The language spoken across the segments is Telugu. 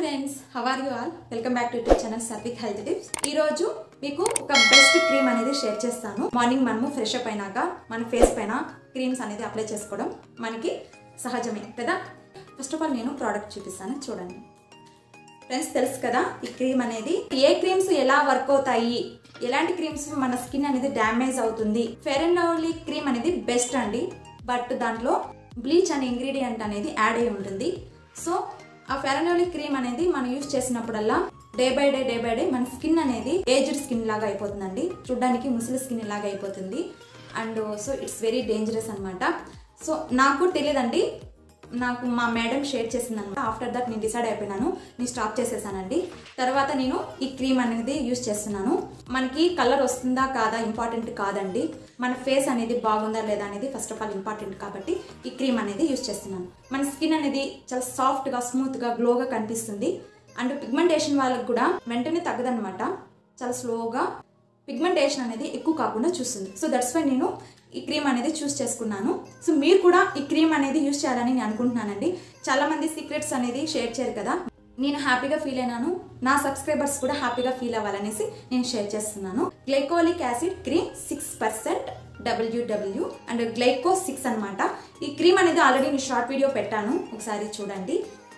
friends, how are you all? Welcome back to YouTube channel Sarvik Health Tips. ఈ రోజు మీకు ఒక బెస్ట్ క్రీమ్ అనేది షేర్ చేస్తాను. మార్నింగ్ మనము ఫ్రెష్ అప్ అయినాక మన ఫేస్ పైన క్రీమ్స్ అనేది అప్లై చేసుకోవడం మనకి సహజమే కదా. ఫస్ట్ ఆఫ్ ఆల్ నేను ప్రోడక్ట్ చూపిస్తాను, చూడండి. ఫ్రెండ్స్, తెలుసు కదా ఈ క్రీమ్ అనేది ఏ క్రీమ్స్ ఎలా వర్క్ అవుతాయి, ఎలాంటి క్రీమ్స్ మన స్కిన్ అనేది డ్యామేజ్ అవుతుంది. ఫెయిర్ అండ్ లవ్లీ క్రీమ్ అనేది బెస్ట్ అండి, బట్ దాంట్లో బ్లీచ్ అనే ఇంగ్రీడియంట్ అనేది యాడ్ అయి ఉంటుంది. సో ఆ ఫెయిర్ అండ్ లవ్లీ క్రీమ్ అనేది మనం యూజ్ చేసినప్పుడల్లా డే బై డే మన స్కిన్ అనేది ఏజ్డ్ స్కిన్ లాగా అయిపోతుందండి. చూడ్డానికి ముసలి స్కిన్ లాగా అయిపోతుంది. And so it's very dangerous అనమాట. సో నాకు తెలియదండి, నాకు మా మేడం షేర్ చేసిందనమాట. ఆఫ్టర్ దట్ నేను డిసైడ్ అయిపోయినాను, నేను స్టాప్ చేసేసానండి. తర్వాత నేను ఈ క్రీమ్ అనేది యూజ్ చేస్తున్నాను. మనకి కలర్ వస్తుందా కాదా ఇంపార్టెంట్ కాదండి, మన ఫేస్ అనేది బాగుందా లేదా అనేది ఫస్ట్ ఆఫ్ ఆల్ ఇంపార్టెంట్. కాబట్టి ఈ క్రీమ్ అనేది యూజ్ చేస్తున్నాను. మన స్కిన్ అనేది చాలా సాఫ్ట్గా, స్మూత్గా, గ్లోగా కనిపిస్తుంది. అండ్ పిగ్మెంటేషన్ వాళ్ళకి కూడా వెంటనే తగ్గదనమాట. చాలా స్లోగా పిగ్మెంటేషన్ అనేది ఎక్కువ కాకుండా చూస్తుంది. సో దట్స్ వై నేను ఈ క్రీమ్ అనేది చూస్ చేసుకున్నాను. సో మీరు కూడా ఈ క్రీమ్ అనేది యూజ్ చేయాలని నేను అనుకుంటున్నానండి. చాలా మంది సీక్రెట్స్ అనేది షేర్ చేయరు కదా, నేను హ్యాపీగా ఫీల్ అయినాను, నా సబ్స్క్రైబర్స్ కూడా హ్యాపీగా ఫీల్ అవ్వాలనేసి నేను షేర్ చేస్తున్నాను. Glycolic acid cream 6% WW and glyco 6 అనమాట. ఈ క్రీమ్ అనేది ఆల్రెడీ నేను షార్ట్ వీడియో పెట్టాను, ఒకసారి చూడండి.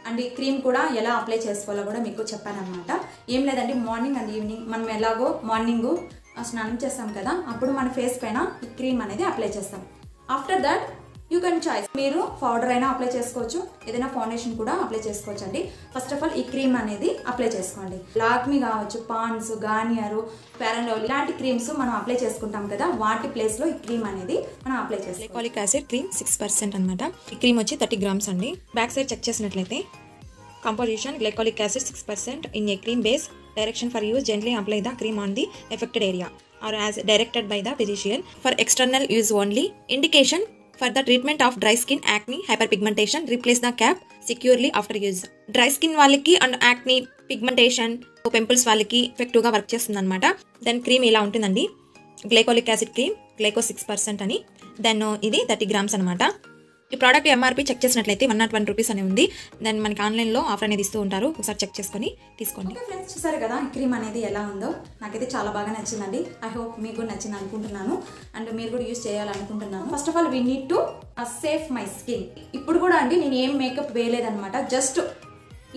అండ్ ఈ క్రీమ్ కూడా ఎలా అప్లై చేసుకోవాలో కూడా మీకు చెప్పాను అనమాట. ఏం లేదండి, మార్నింగ్ అండ్ ఈవినింగ్ మనం ఎలాగో మార్నింగ్ స్నానం చేస్తాం కదా, అప్పుడు మన ఫేస్ పైన ఈ క్రీమ్ అనేది అప్లై చేస్తాం. After that you can choice, మీరు పౌడర్ అయినా అప్లై చేసుకోవచ్చు, ఏదైనా ఫౌండేషన్ కూడా అప్లై చేసుకోవచ్చు అండి. ఫస్ట్ ఆఫ్ ఆల్ ఈ క్రీమ్ అనేది అప్లై చేసుకోండి. లాక్మీ కావచ్చు, Pond's, Garnier, Fair and Lovely ఇలాంటి క్రీమ్స్ మనం అప్లై చేసుకుంటాం కదా, వాటి ప్లేస్లో ఈ క్రీమ్ అనేది మనం అప్లై చేస్తాం. గ్లైకోలిక్ యాసిడ్ క్రీమ్ 6% అనమాట. ఈ క్రీమ్ వచ్చి 30 grams అండి. బ్యాక్ సైడ్ చెక్ చేసినట్లయితే composition glycolic acid 6% in a cream base. Direction for use: gently apply the cream on the affected area or as directed by the physician. For external use only. Indication: for the treatment of dry skin, acne, hyperpigmentation, replace the cap securely after use. Dry skin వాళ్ళకి అండ్ యాక్ని, పిగ్మెంటేషన్, పింపుల్స్ వాళ్ళకి ఎఫెక్టివ్గా వర్క్ చేస్తుంది అనమాట. దెన్ క్రీమ్ ఇలా ఉంటుందండి, గ్లైకోలిక్ యాసిడ్ క్రీమ్, గ్లైకో 6% అని. దెన్ ఇది 30 grams అనమాట. ఈ ప్రోడక్ట్ ఎంఆర్పి చెక్ చేసినట్లయితే 101 రూపీస్ అని ఉంది. దెన్ మనకి ఆన్లైన్లో ఆఫర్ అనేది ఇస్తూ ఉంటారు, ఒకసారి చెక్ చేసుకొని తీసుకోండి. ఓకే ఫ్రెండ్స్, చూసారు కదా ఈ క్రీమ్ అనేది ఎలా ఉందో. నాకైతే చాలా బాగా నచ్చిందండి. ఐ హోప్ మీకు నచ్చింది అనుకుంటున్నాను, అండ్ మీరు కూడా యూజ్ చేయాలనుకుంటున్నాను. First of all we need to safe my skin. ఇప్పుడు కూడా అండి నేను ఏం మేకప్ వేయలేదనమాట, జస్ట్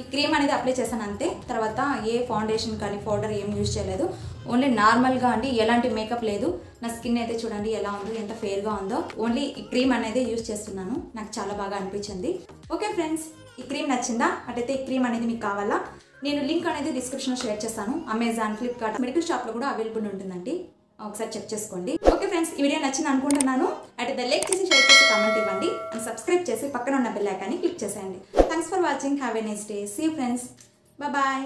ఈ క్రీమ్ అనేది అప్లై చేశాను అంతే. తర్వాత ఏ ఫౌండేషన్ కానీ పౌడర్ ఏం యూజ్ చేయలేదు, ఓన్లీ నార్మల్గా అండి, ఎలాంటి మేకప్ లేదు. నా స్కిన్ అయితే చూడండి ఎలా ఉందో, ఎంత ఫెయిర్గా ఉందో. ఓన్లీ ఈ క్రీమ్ అనేది యూజ్ చేస్తున్నాను, నాకు చాలా బాగా అనిపించింది. ఓకే ఫ్రెండ్స్, ఈ క్రీమ్ నచ్చిందా? అటైతే ఈ క్రీమ్ అనేది మీకు కావాలా, నేను లింక్ అనేది డిస్క్రిప్షన్లో షేర్ చేస్తాను. అమెజాన్, ఫ్లిప్కార్ట్, మెడికల్ షాప్లో కూడా అవైలబుల్ ఉంటుందండి, ఒకసారి చెక్ చేసుకోండి. ఓకే ఫ్రెండ్స్, ఈ వీడియో నచ్చింది అనుకుంటున్నాను. అయితే లైక్ చేసి, షేర్ చేసి, కామెంట్ ఇవ్వండి, అండ్ సబ్స్క్రైబ్ చేసి పక్కన ఉన్న బెల్ ఐకాన్ని క్లిక్ చేసేయండి. Thanks for watching. Have a nice day. See you friends, bye.